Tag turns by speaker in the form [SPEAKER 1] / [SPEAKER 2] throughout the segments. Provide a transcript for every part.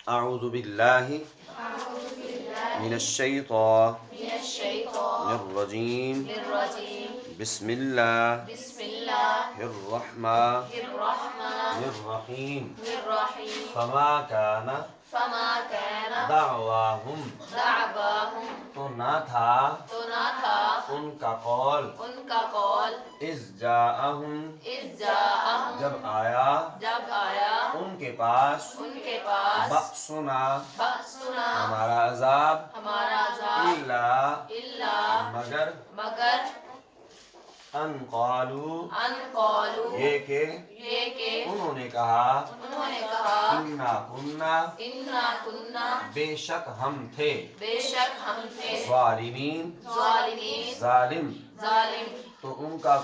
[SPEAKER 1] اعوذ باللہ من الشیطان الرجیم بسم اللہ الرحمن الرحیم فما کان دعواہم تو نہ تھا ان کا قول اذ جاءہم جب آیا ان کے پاس بأسنا ہمارا عذاب الا مگر ان قالوا یہ کہ انہوں نے کہا انا کننا بے شک ہم تھے ظالمین ظالم تو ان کا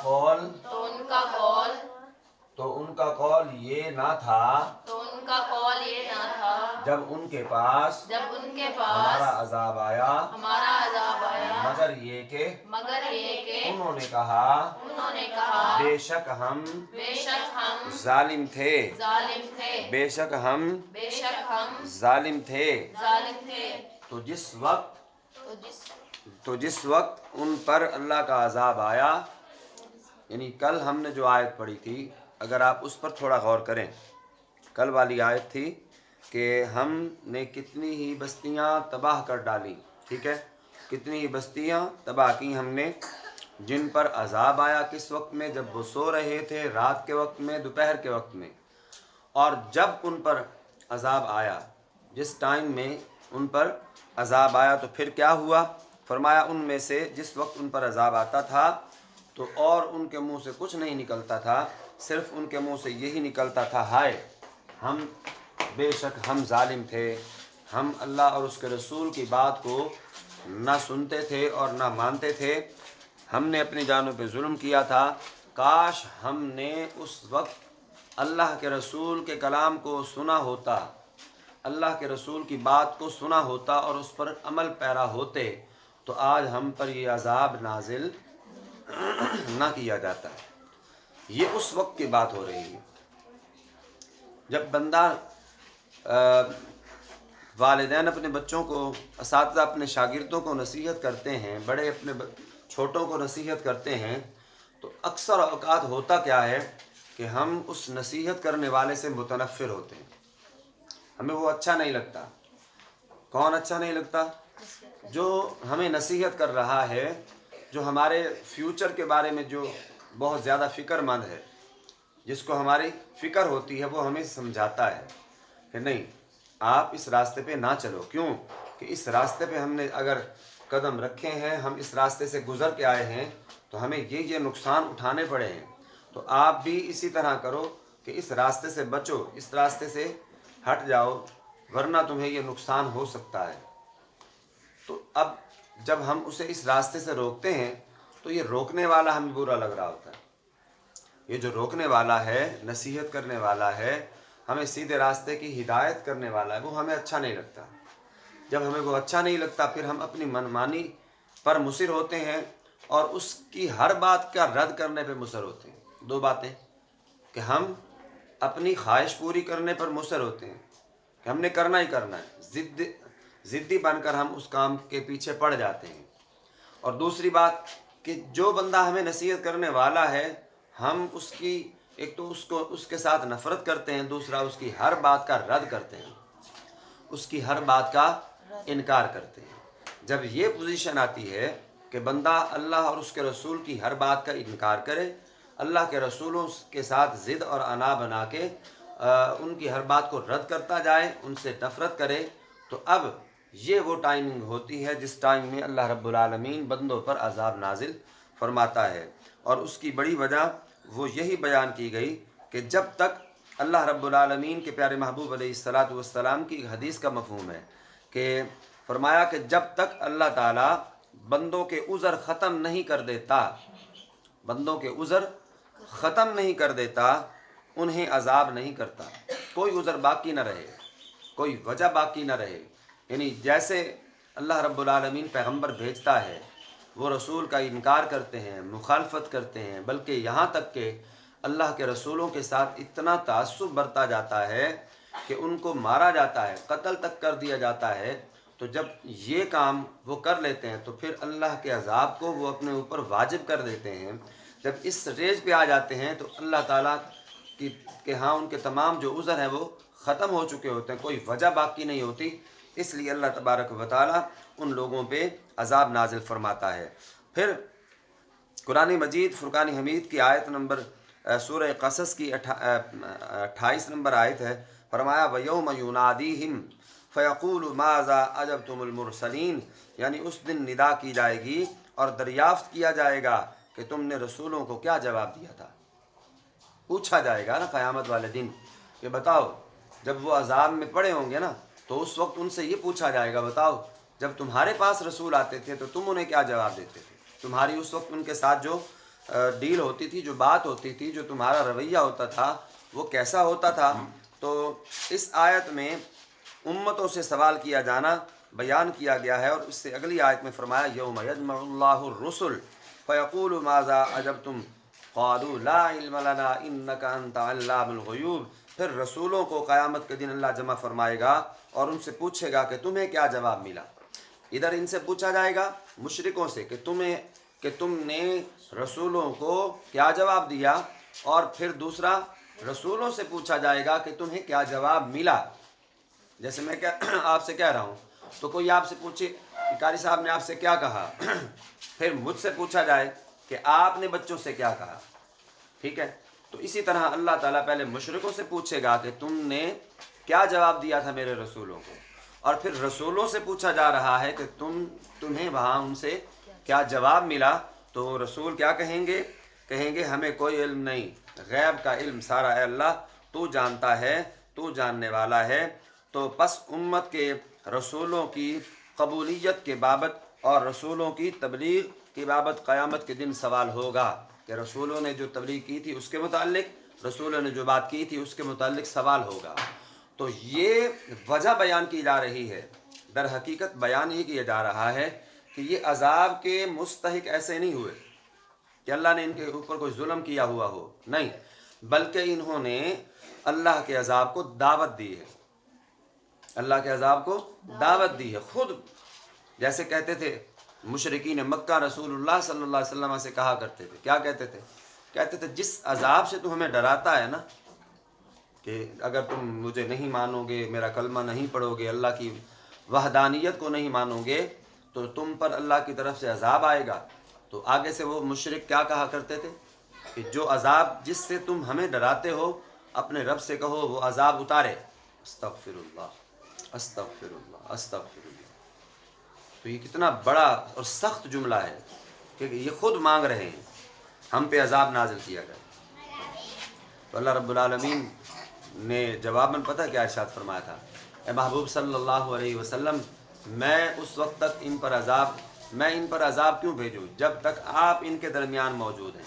[SPEAKER 1] قول یہ نہ تھا جب ان کے پاس ہمارا عذاب آیا مگر یہ کہ انہوں نے کہا بے شک ہم ظالم تھے بے شک ہم ظالم تھے تو جس وقت ان پر اللہ کا عذاب آیا، یعنی کل ہم نے جو آیت پڑھی تھی، اگر آپ اس پر تھوڑا غور کریں، کل والی آیت تھی کہ ہم نے کتنی ہی بستیاں تباہ کر ڈالی، ٹھیک ہے، کتنی ہی بستیاں تباہ کی ہم نے، جن پر عذاب آیا کس وقت میں؟ جب وہ سو رہے تھے، رات کے وقت میں، دوپہر کے وقت میں، اور جب ان پر عذاب آیا، جس ٹائم میں ان پر عذاب آیا تو پھر کیا ہوا؟ فرمایا ان میں سے جس وقت ان پر عذاب آتا تھا تو اور ان کے منہ سے کچھ نہیں نکلتا تھا، صرف ان کے منہ سے یہی نکلتا تھا، ہائے ہم بے شک ہم ظالم تھے، ہم اللہ اور اس کے رسول کی بات کو نہ سنتے تھے اور نہ مانتے تھے، ہم نے اپنی جانوں پہ ظلم کیا تھا، کاش ہم نے اس وقت اللہ کے رسول کے کلام کو سنا ہوتا، اللہ کے رسول کی بات کو سنا ہوتا اور اس پر عمل پیرا ہوتے تو آج ہم پر یہ عذاب نازل نہ کیا جاتا ہے۔ یہ اس وقت کی بات ہو رہی ہے جب بندہ والدین اپنے بچوں کو، اساتذہ اپنے شاگردوں کو نصیحت کرتے ہیں، بڑے اپنے چھوٹوں کو نصیحت کرتے ہیں، تو اکثر اوقات ہوتا کیا ہے کہ ہم اس نصیحت کرنے والے سے متنفر ہوتے ہیں، ہمیں وہ اچھا نہیں لگتا۔ کون اچھا نہیں لگتا؟ جو ہمیں نصیحت کر رہا ہے، جو ہمارے فیوچر کے بارے میں جو بہت زیادہ فکر مند ہے، جس کو ہماری فکر ہوتی ہے، وہ ہمیں سمجھاتا ہے کہ نہیں آپ اس راستے پہ نہ چلو، کیوں کہ اس راستے پہ ہم نے اگر قدم رکھے ہیں، ہم اس راستے سے گزر کے آئے ہیں تو ہمیں یہ نقصان اٹھانے پڑے ہیں، تو آپ بھی اسی طرح کرو کہ اس راستے سے بچو، اس راستے سے ہٹ جاؤ، ورنہ تمہیں یہ نقصان ہو سکتا ہے۔ تو اب جب ہم اسے اس راستے سے روکتے ہیں تو یہ روکنے والا ہمیں برا لگ رہا ہوتا ہے، یہ جو روکنے والا ہے، نصیحت کرنے والا ہے، ہمیں سیدھے راستے کی ہدایت کرنے والا ہے، وہ ہمیں اچھا نہیں لگتا۔ جب ہمیں وہ اچھا نہیں لگتا پھر ہم اپنی منمانی پر مصر ہوتے ہیں اور اس کی ہر بات کا رد کرنے پہ مصر ہوتے ہیں۔ دو باتیں کہ ہم اپنی خواہش پوری کرنے پر مصر ہوتے ہیں کہ ہم نے کرنا ہی کرنا ہے، ضدی بن کر ہم اس کام کے پیچھے پڑ جاتے ہیں، اور دوسری بات کہ جو بندہ ہمیں نصیحت کرنے والا ہے ہم اس کی ایک تو اس کے ساتھ نفرت کرتے ہیں، دوسرا اس کی ہر بات کا رد کرتے ہیں، اس کی ہر بات کا انکار کرتے ہیں۔ جب یہ پوزیشن آتی ہے کہ بندہ اللہ اور اس کے رسول کی ہر بات کا انکار کرے، اللہ کے رسولوں کے ساتھ ضد اور انا بنا کے ان کی ہر بات کو رد کرتا جائے، ان سے نفرت کرے، تو اب یہ وہ ٹائمنگ ہوتی ہے جس ٹائم میں اللہ رب العالمین بندوں پر عذاب نازل فرماتا ہے، اور اس کی بڑی وجہ وہ یہی بیان کی گئی کہ جب تک اللہ رب العالمین کے پیارے محبوب علیہ السلام کی حدیث کا مفہوم ہے کہ فرمایا کہ جب تک اللہ تعالیٰ بندوں کے عذر ختم نہیں کر دیتا، بندوں کے عذر ختم نہیں کر دیتا، انہیں عذاب نہیں کرتا، کوئی عذر باقی نہ رہے، کوئی وجہ باقی نہ رہے، یعنی جیسے اللہ رب العالمین پیغمبر بھیجتا ہے، وہ رسول کا انکار کرتے ہیں، مخالفت کرتے ہیں، بلکہ یہاں تک کہ اللہ کے رسولوں کے ساتھ اتنا تعصب برتا جاتا ہے کہ ان کو مارا جاتا ہے، قتل تک کر دیا جاتا ہے، تو جب یہ کام وہ کر لیتے ہیں تو پھر اللہ کے عذاب کو وہ اپنے اوپر واجب کر دیتے ہیں۔ جب اس ریج پہ آ جاتے ہیں تو اللہ تعالیٰ کہ ہاں ان کے تمام جو عذر ہیں وہ ختم ہو چکے ہوتے ہیں، کوئی وجہ باقی نہیں ہوتی، اس لیے اللہ تبارک و تعالیٰ ان لوگوں پہ عذاب نازل فرماتا ہے۔ پھر قرآن مجید فرقان حمید کی آیت نمبر سورہ قصص کی 28 نمبر آیت ہے، فرمایا وَيَوْمَ يُنَادِيهِمْ فَيَقُولُ مَاذَا أَجَبْتُمُ الْمُرْسَلِينَ، یعنی اس دن ندا کی جائے گی اور دریافت کیا جائے گا کہ تم نے رسولوں کو کیا جواب دیا تھا۔ پوچھا جائے گا نا قیامت والے دن کہ بتاؤ، جب وہ عذاب میں پڑے ہوں گے نا تو اس وقت ان سے یہ پوچھا جائے گا، بتاؤ جب تمہارے پاس رسول آتے تھے تو تم انہیں کیا جواب دیتے تھے، تمہاری اس وقت ان کے ساتھ جو ڈیل ہوتی تھی، جو بات ہوتی تھی، جو تمہارا رویہ ہوتا تھا وہ کیسا ہوتا تھا۔ تو اس آیت میں امتوں سے سوال کیا جانا بیان کیا گیا ہے، اور اس سے اگلی آیت میں فرمایا یوم یجمع اللہ الرسل فیقول ماذا اجبتم قالوا لا علم لنا انک انت علام الغیوب، پھر رسولوں کو قیامت کے دن اللہ جمع فرمائے گا اور ان سے پوچھے گا کہ تمہیں کیا جواب ملا۔ ادھر ان سے پوچھا جائے گا مشرکوں سے کہ تم نے رسولوں کو کیا جواب دیا، اور پھر دوسرا رسولوں سے پوچھا جائے گا کہ تمہیں کیا جواب ملا۔ جیسے میں آپ سے کہہ رہا ہوں تو کوئی آپ سے پوچھے کہ قاری صاحب نے آپ سے کیا کہا، پھر مجھ سے پوچھا جائے کہ آپ نے بچوں سے کیا کہا، ٹھیک ہے۔ تو اسی طرح اللہ تعالیٰ پہلے مشرکوں سے پوچھے گا کہ تم نے کیا جواب دیا تھا میرے رسولوں کو، اور پھر رسولوں سے پوچھا جا رہا ہے کہ تمہیں وہاں ان سے کیا جواب ملا۔ تو رسول کیا کہیں گے ہمیں کوئی علم نہیں، غیب کا علم سارا اے اللہ تو جانتا ہے، تو جاننے والا ہے۔ تو پس امت کے رسولوں کی قبولیت کے بابت اور رسولوں کی تبلیغ کی بابت قیامت کے دن سوال ہوگا کہ رسولوں نے جو تبلیغ کی تھی اس کے متعلق، رسولوں نے جو بات کی تھی اس کے متعلق سوال ہوگا۔ تو یہ وجہ بیان کی جا رہی ہے، در حقیقت بیان یہ کیا جا رہا ہے کہ یہ عذاب کے مستحق ایسے نہیں ہوئے کہ اللہ نے ان کے اوپر کوئی ظلم کیا ہوا ہو، نہیں، بلکہ انہوں نے اللہ کے عذاب کو دعوت دی ہے، اللہ کے عذاب کو دعوت دی ہے۔ خود جیسے کہتے تھے مشرکین مکہ رسول اللہ صلی اللہ علیہ وسلم سے کہا کرتے تھے، کیا کہتے تھے جس عذاب سے تو ہمیں ڈراتا ہے نا، کہ اگر تم مجھے نہیں مانو گے، میرا کلمہ نہیں پڑھو گے، اللہ کی وحدانیت کو نہیں مانو گے تو تم پر اللہ کی طرف سے عذاب آئے گا۔ تو آگے سے وہ مشرک کیا کہا کرتے تھے کہ جو عذاب جس سے تم ہمیں ڈراتے ہو اپنے رب سے کہو وہ عذاب اتارے۔ استغفر اللہ استغفر اللہ استغفر اللہ۔ تو یہ کتنا بڑا اور سخت جملہ ہے کہ یہ خود مانگ رہے ہیں ہم پہ عذاب نازل کیا جائے۔ تو اللہ رب العالمین نے جواباً پتہ کیا ارشاد فرمایا تھا، اے محبوب صلی اللہ علیہ وسلم میں اس وقت تک ان پر عذاب کیوں بھیجوں جب تک آپ ان کے درمیان موجود ہیں،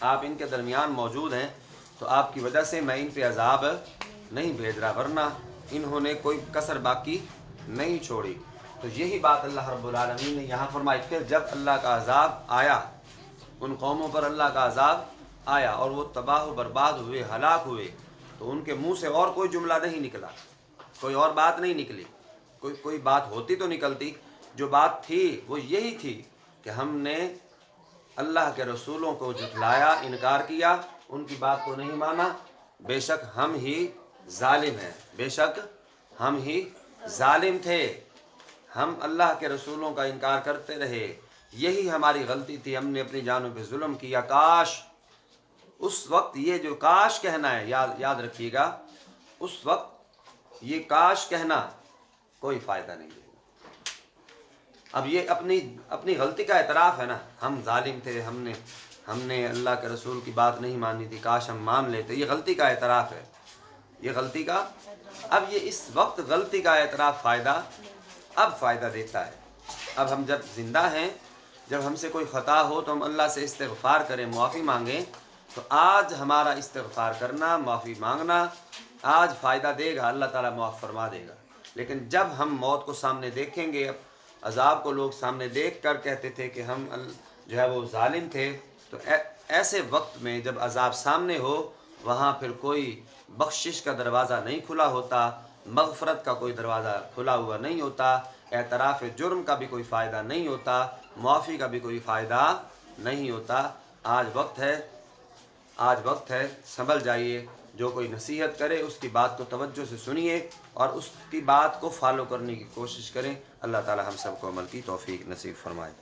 [SPEAKER 1] آپ ان کے درمیان موجود ہیں، تو آپ کی وجہ سے میں ان پہ عذاب نہیں بھیج رہا، ورنہ انہوں نے کوئی کسر باقی نہیں چھوڑی۔ تو یہی بات اللہ رب العالمین نے یہاں فرمائی۔ پھر جب اللہ کا عذاب آیا، ان قوموں پر اللہ کا عذاب آیا اور وہ تباہ و برباد ہوئے، ہلاک ہوئے، تو ان کے منہ سے اور کوئی جملہ نہیں نکلا، کوئی اور بات نہیں نکلی، کوئی بات ہوتی تو نکلتی، جو بات تھی وہ یہی تھی کہ ہم نے اللہ کے رسولوں کو جھٹلایا، انکار کیا، ان کی بات کو نہیں مانا، بے شک ہم ہی ظالم ہیں، بے شک ہم ہی ظالم تھے، ہم اللہ کے رسولوں کا انکار کرتے رہے، یہی ہماری غلطی تھی، ہم نے اپنی جانوں پہ ظلم کیا۔ کاش اس وقت یہ جو کاش کہنا ہے، یاد رکھیے گا، اس وقت یہ کاش کہنا کوئی فائدہ نہیں ہے۔ اب یہ اپنی غلطی کا اعتراف ہے نا، ہم ظالم تھے، ہم نے اللہ کے رسول کی بات نہیں مانی تھی، کاش ہم مان لیتے، یہ غلطی کا اعتراف ہے، یہ غلطی کا۔ اب یہ اس وقت غلطی کا اعتراف فائدہ دیتا ہے۔ اب ہم جب زندہ ہیں، جب ہم سے کوئی خطا ہو تو ہم اللہ سے استغفار کریں، معافی مانگیں، تو آج ہمارا استغفار کرنا، معافی مانگنا آج فائدہ دے گا، اللہ تعالیٰ معاف فرما دے گا۔ لیکن جب ہم موت کو سامنے دیکھیں گے، عذاب کو لوگ سامنے دیکھ کر کہتے تھے کہ ہم جو ہے وہ ظالم تھے، تو ایسے وقت میں جب عذاب سامنے ہو وہاں پھر کوئی بخشش کا دروازہ نہیں کھلا ہوتا، مغفرت کا کوئی دروازہ کھلا ہوا نہیں ہوتا، اعتراف جرم کا بھی کوئی فائدہ نہیں ہوتا، معافی کا بھی کوئی فائدہ نہیں ہوتا۔ آج وقت ہے سنبھل جائیے، جو کوئی نصیحت کرے اس کی بات کو توجہ سے سنیے اور اس کی بات کو فالو کرنے کی کوشش کریں۔ اللہ تعالی ہم سب کو عمل کی توفیق نصیب فرمائے۔